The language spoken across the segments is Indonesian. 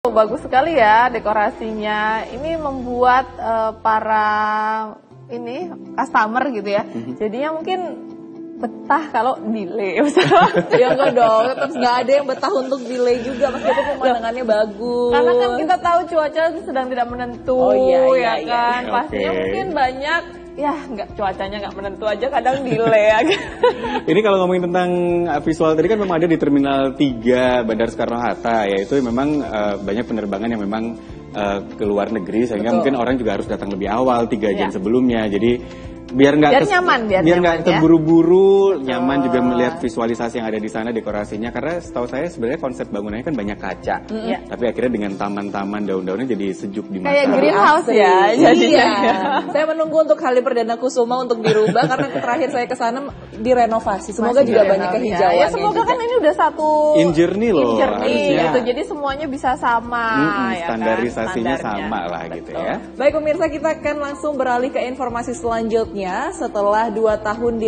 Bagus sekali ya dekorasinya. Ini membuat para customer gitu ya. Jadinya mungkin betah kalau delay. Ya enggak dong, terus nggak ada yang betah untuk delay juga meskipun pemandangannya bagus. Karena kan kita tahu cuaca sedang tidak menentu, ya kan. Pastinya mungkin banyak. Ya, cuacanya nggak menentu aja kadang delay ya. Ini kalau ngomongin tentang visual tadi kan memang ada di Terminal 3 Bandara Soekarno-Hatta, yaitu memang banyak penerbangan yang memang ke luar negeri, sehingga mungkin orang juga harus datang lebih awal 3 jam sebelumnya. Jadi biar nggak terburu-buru, nyaman juga melihat visualisasi yang ada di sana, dekorasinya. Karena setahu saya sebenarnya konsep bangunannya kan banyak kaca, tapi akhirnya dengan taman-taman daun-daunnya jadi sejuk di mata. Kayak greenhouse ya. Iya. Saya menunggu untuk Halim Perdana Kusuma untuk dirubah karena terakhir saya ke sana direnovasi. Semoga juga banyak kehijauan. Ya, semoga kan ini udah satu in journey loh. Gitu. Jadi semuanya bisa sama. Standarisasinya sama lah gitu ya. Baik pemirsa, kita akan langsung beralih ke informasi selanjutnya. Setelah 2 tahun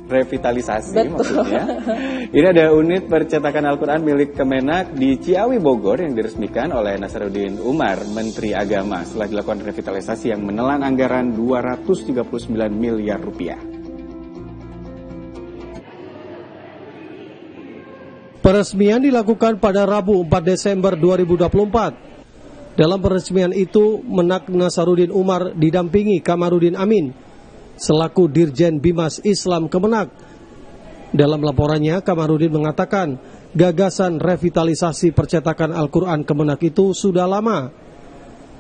revitalisasi maksudnya. Ini ada unit percetakan Al-Quran milik Kemenak di Ciawi, Bogor yang diresmikan oleh Nasaruddin Umar, Menteri Agama, setelah dilakukan revitalisasi yang menelan anggaran 239 miliar rupiah. Peresmian dilakukan pada Rabu 4 Desember 2024. Dalam peresmian itu, Menak Nasaruddin Umar didampingi Kamarudin Amin selaku Dirjen Bimas Islam Kemenak. Dalam laporannya, Kamarudin mengatakan gagasan revitalisasi percetakan Al-Quran Kemenak itu sudah lama,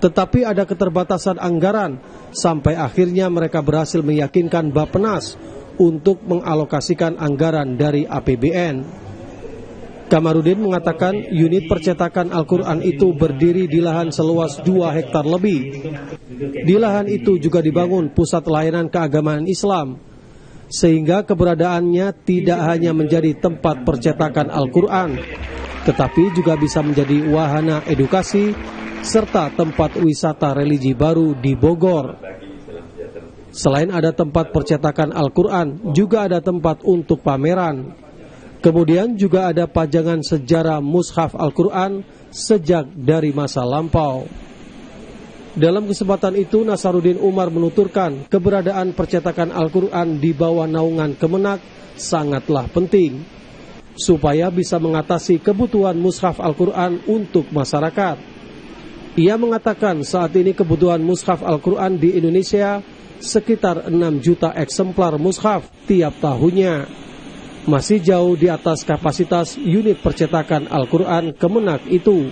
tetapi ada keterbatasan anggaran sampai akhirnya mereka berhasil meyakinkan Bappenas untuk mengalokasikan anggaran dari APBN. Kamarudin mengatakan unit percetakan Al-Quran itu berdiri di lahan seluas 2 hektar lebih. Di lahan itu juga dibangun pusat layanan keagamaan Islam, sehingga keberadaannya tidak hanya menjadi tempat percetakan Al-Quran, tetapi juga bisa menjadi wahana edukasi serta tempat wisata religi baru di Bogor. Selain ada tempat percetakan Al-Quran, juga ada tempat untuk pameran. Kemudian juga ada pajangan sejarah mushaf Al-Quran sejak dari masa lampau. Dalam kesempatan itu, Nasaruddin Umar menuturkan keberadaan percetakan Al-Quran di bawah naungan Kemenak sangatlah penting, supaya bisa mengatasi kebutuhan mushaf Al-Quran untuk masyarakat. Ia mengatakan saat ini kebutuhan mushaf Al-Quran di Indonesia sekitar 6 juta eksemplar mushaf tiap tahunnya. Masih jauh di atas kapasitas unit percetakan Al-Quran Kemenak itu.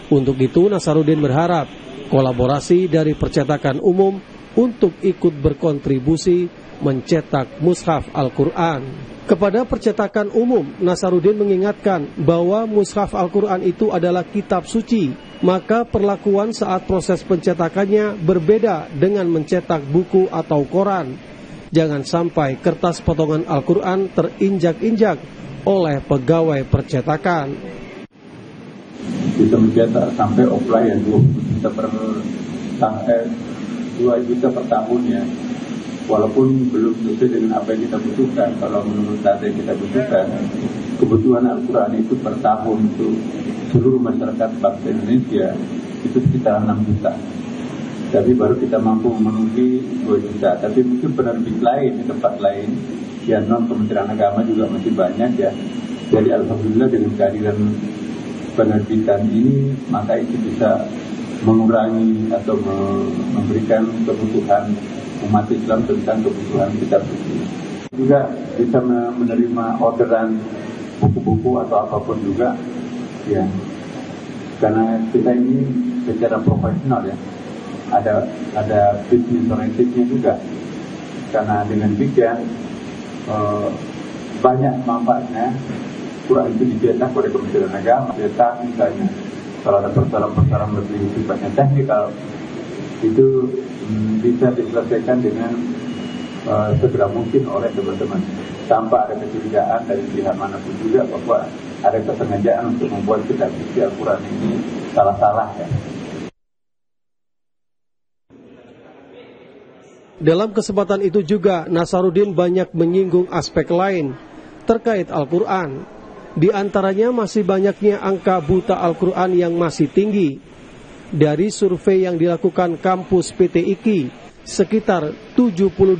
Untuk itu, Nasaruddin berharap kolaborasi dari percetakan umum untuk ikut berkontribusi mencetak mushaf Al-Quran. Kepada percetakan umum, Nasaruddin mengingatkan bahwa mushaf Al-Quran itu adalah kitab suci, maka perlakuan saat proses pencetakannya berbeda dengan mencetak buku atau koran. Jangan sampai kertas potongan Al-Quran terinjak-injak oleh pegawai percetakan. Bisa mencetak sampai offline 2 juta per tahun ya. Walaupun belum sesuai dengan apa yang kita butuhkan. Kalau menurut data yang kita butuhkan, kebutuhan Al-Quran itu per tahun untuk seluruh masyarakat bangsa Indonesia itu sekitar 6 juta. Tapi baru kita mampu memenuhi 2 juta. Tapi mungkin penerbit lain di tempat lain yang non Kementerian Agama juga masih banyak ya. Jadi alhamdulillah dengan kehadiran penerbitan ini, maka itu bisa mengurangi atau memberikan kebutuhan umat Islam tentang kebutuhan kitab suci. Juga bisa menerima orderan buku-buku atau apapun juga ya. Karena kita ini secara profesional ya. Ada bisnis orientiknya juga, karena dengan demikian banyak manfaatnya. Quran itu dicetak oleh Kementerian Agama, cetak misalnya kalau ada persoalan-persoalan lebih sifatnya teknikal itu bisa diselesaikan dengan segera mungkin oleh teman-teman tanpa ada kecurigaan dari pihak manapun juga bahwa ada kesengajaan untuk membuat kitab suci Al-Quran ini salah-salah ya. Dalam kesempatan itu juga Nasaruddin banyak menyinggung aspek lain terkait Al-Quran. Di antaranya masih banyaknya angka buta Al-Quran yang masih tinggi. Dari survei yang dilakukan kampus PT IKI, sekitar 72%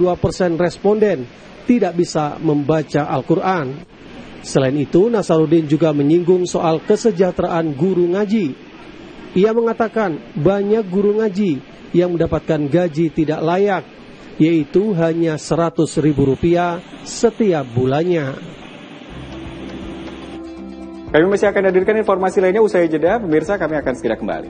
responden tidak bisa membaca Al-Quran. Selain itu, Nasaruddin juga menyinggung soal kesejahteraan guru ngaji. Ia mengatakan banyak guru ngaji yang mendapatkan gaji tidak layak, yaitu hanya Rp100.000 setiap bulannya. Kami masih akan hadirkan informasi lainnya usai jeda. Pemirsa, kami akan segera kembali.